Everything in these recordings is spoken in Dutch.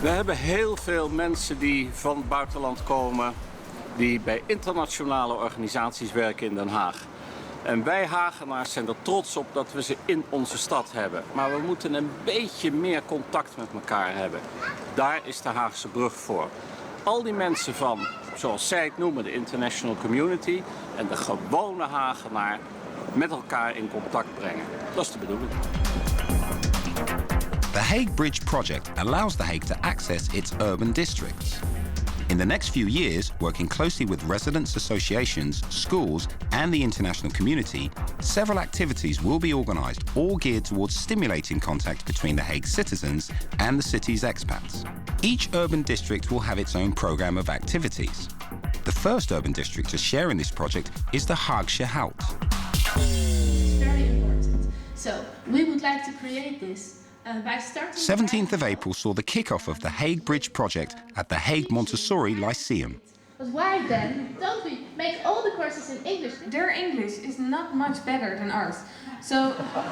We hebben heel veel mensen die van het buitenland komen, die bij internationale organisaties werken in Den Haag. En wij Hagenaars zijn er trots op dat we ze in onze stad hebben. Maar we moeten een beetje meer contact met elkaar hebben. Daar is de Haagse brug voor. Al die mensen van, zoals zij het noemen, de international community en de gewone Hagenaar met elkaar in contact brengen. Dat is de bedoeling. The Hague Bridge project allows The Hague to access its urban districts. In the next few years, working closely with residents' associations, schools, and the international community, several activities will be organised, all geared towards stimulating contact between the Hague citizens and the city's expats. Each urban district will have its own programme of activities. The first urban district to share in this project is the Haagse Hout. It's very important. So we would like to create this. 17th of April saw the kick-off of the Hague Bridge project at the Hague Montessori Lyceum. But why then don't we make all the courses in English? Their English is not much better than ours. So, well,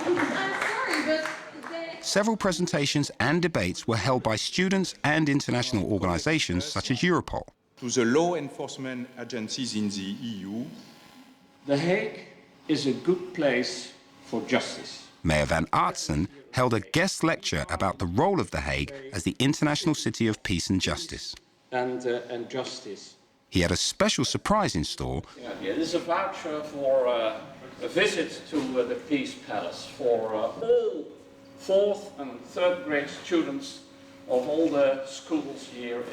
I'm sorry, but Several presentations and debates were held by students and international organisations such as Europol. To the law enforcement agencies in the EU. The Hague is a good place for justice. Mayor Van Aertsen held a guest lecture about the role of The Hague as the international city of peace and justice. And justice. He had a special surprise in store. Yeah, this is a voucher for a visit to the Peace Palace for all 4th and 3rd grade students of all the schools here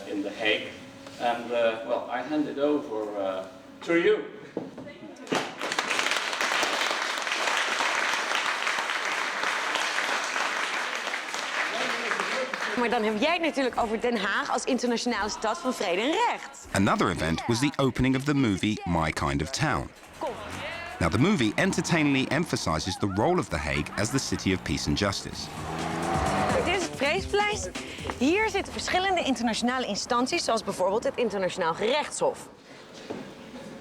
in The Hague. And well, I hand it over to you. Maar dan heb jij het natuurlijk over Den Haag als internationale stad van vrede en recht. Another event was the opening of the movie My Kind of Town. Now, the movie entertainingly emphasizes the role of The Hague as the city of peace and justice. Dit is het Vreesplein. Hier zitten verschillende internationale instanties, zoals bijvoorbeeld het Internationaal Gerechtshof.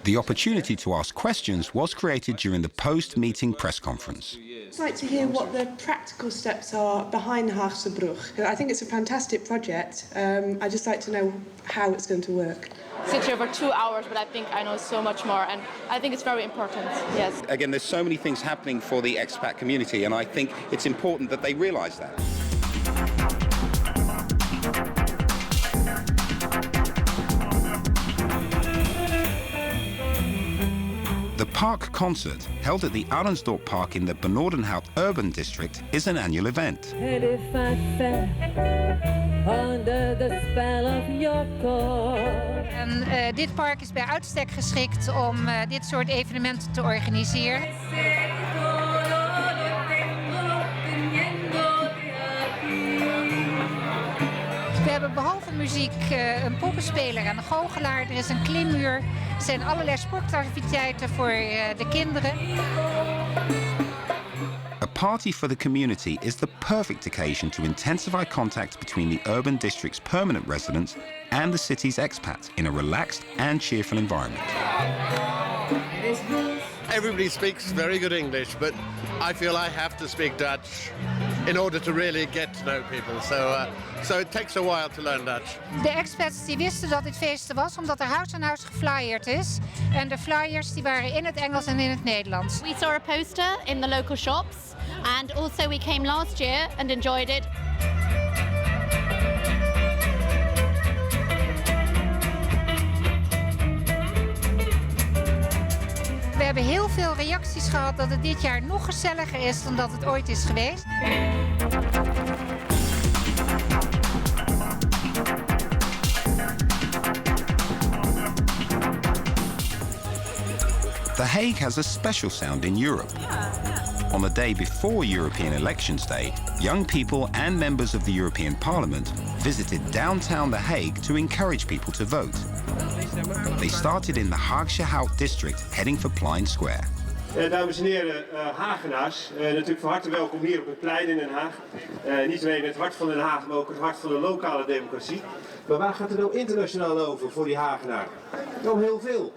The opportunity to ask questions was created during the post-meeting press conference. I'd like to hear what the practical steps are behind Haagse Brug. I think it's a fantastic project. I'd just like to know how it's going to work. I sit here for 2 hours, but I think I know so much more, and I think it's very important, yes. Again, there's so many things happening for the expat community, and I think it's important that they realise that. The Park Concert, held at the Arensdorp Park in the Benoordenhout Urban District, is an annual event. And if I fell under the spell of your call. En dit park is bij uitstek geschikt om dit soort evenementen te organiseren. We hebben behalve muziek een poppenspeler en een goochelaar. Er is een klimmuur. Er zijn allerlei sportactiviteiten voor de kinderen. A party for the community is the perfect occasion to intensify contact between the urban district's permanent residents and the city's expats in a relaxed and cheerful environment. Everybody speaks very good English, but I feel I have to speak Dutch in order to really get to know people. So it takes a while to learn Dutch. De expats die wisten dat dit feest er was, omdat er House aan House geflyerd is. En de flyers die waren in het Engels en in het Nederlands. We saw a poster in the local shops, and also we came last year and enjoyed it. We hebben heel veel reacties gehad dat het dit jaar nog gezelliger is dan dat het ooit is geweest. The Hague has a special sound in Europe. On the day before European Elections Day, young people and members of the European Parliament visited downtown The Hague to encourage people to vote. They started in the Haagse Hout district, heading for Plein Square. Dames en heren, Hagenaars, natuurlijk van harte welkom hier op het plein in Den Haag. Niet alleen het hart van Den Haag, maar ook het hart van de lokale democratie. Maar waar gaat het nou internationaal over voor die Hagenaar? Nou, heel veel.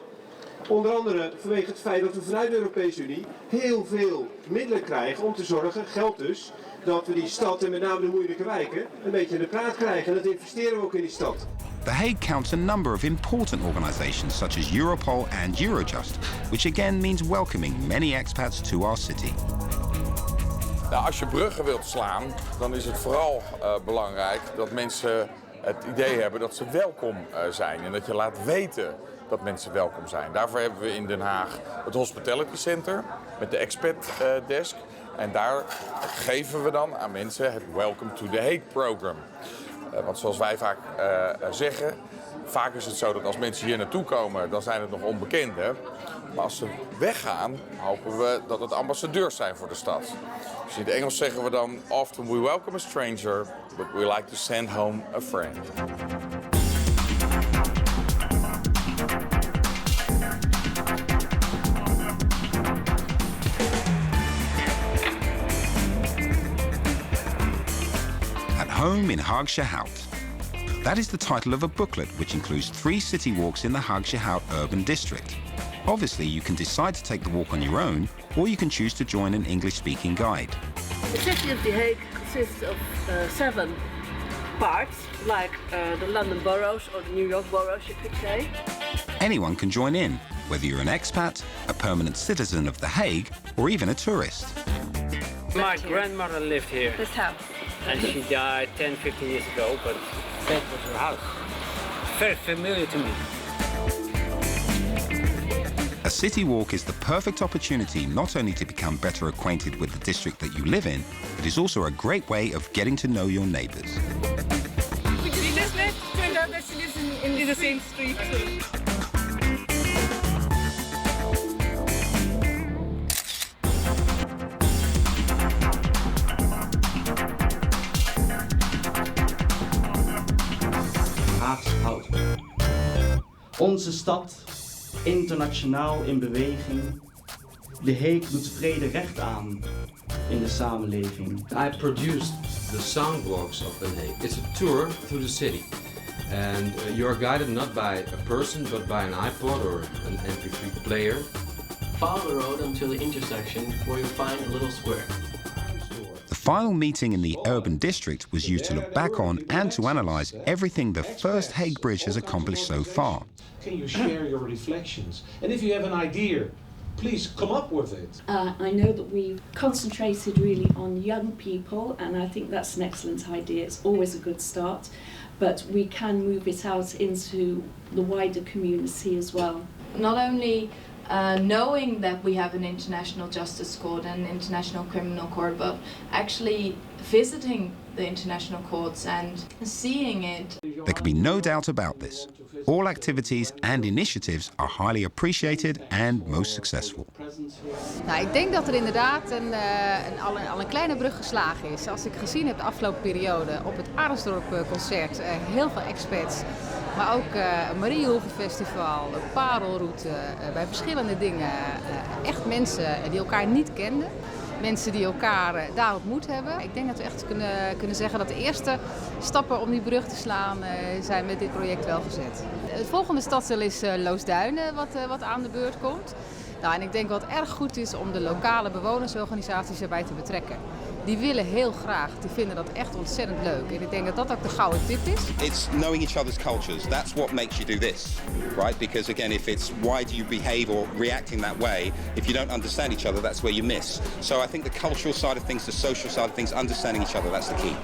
Onder andere vanwege het feit dat we vanuit de Europese Unie heel veel middelen krijgen om te zorgen, geld dus, dat we die stad en met name de moeilijke wijken een beetje in de praat krijgen. En dat investeren we ook in die stad. The Hague counts a number of important organisations such as Europol and Eurojust, which again means welcoming many expats to our city. Nou, als je bruggen wilt slaan, dan is het vooral belangrijk dat mensen het idee hebben dat ze welkom zijn. En dat je laat weten dat mensen welkom zijn. Daarvoor hebben we in Den Haag het Hospitality Center met de Expat Desk. En daar geven we dan aan mensen het Welcome to the Hague program. Want zoals wij vaak zeggen, vaak is het zo dat als mensen hier naartoe komen, dan zijn het nog onbekenden. Maar als ze weggaan, hopen we dat het ambassadeurs zijn voor de stad. Dus in het Engels zeggen we dan, often we welcome a stranger, but we like to send home a friend. Home in Haagse Hout. That is the title of a booklet which includes 3 city walks in the Haagse Hout urban district. Obviously, you can decide to take the walk on your own, or you can choose to join an English-speaking guide. The city of The Hague consists of 7 parts, like the London boroughs or the New York boroughs, you could say. Anyone can join in, whether you're an expat, a permanent citizen of The Hague, or even a tourist. My grandmother lived here. This house. And she died 10, 15 years ago, but that was her house. Very familiar to me. A city walk is the perfect opportunity not only to become better acquainted with the district that you live in, it is also a great way of getting to know your neighbours. We just met, turned out that she lives in the same street. Haagse Hout. Onze stad, internationaal in beweging. De Hague doet vrede recht aan in de samenleving. I produced the soundwalks of The Hague. It's a tour through the city. And you're guided not by a person, but by an iPod or an MP3 player. Follow the road until the intersection where you'll find a little square. The final meeting in the urban district was used to look back on and to analyse everything the first Hague Bridge has accomplished so far. Can you share your reflections? And if you have an idea, please come up with it. I know that we've concentrated really on young people, and I think that's an excellent idea. It's always a good start, but we can move it out into the wider community as well. Not only knowing that we have an international justice court and international criminal court, but actually visiting the international courts and seeing it. There can be no doubt about this. All activities and initiatives are highly appreciated and most successful. Nou, ik denk dat er inderdaad al een kleine brug geslagen is. Als ik gezien heb de afgelopen periode op het Arendsdorp concert, heel veel expats. Maar ook een Mariehoevenfestival, een parelroute, bij verschillende dingen. Echt mensen die elkaar niet kenden. Mensen die elkaar daar ontmoet hebben. Ik denk dat we echt kunnen zeggen dat de eerste stappen om die brug te slaan zijn met dit project wel gezet. Het volgende stadsdeel is Loosduinen wat aan de beurt komt. Nou, en ik denk wat erg goed is om de lokale bewonersorganisaties erbij te betrekken. Die willen heel graag, die vinden dat echt ontzettend leuk. En ik denk dat dat ook de gouden tip is. It's knowing each other's cultures. That's what makes you do this, right? Because again, if it's why do you behave or react in that way, if you don't understand each other, that's where you miss. So I think the cultural side of things, the social side of things, understanding each other, that's the key.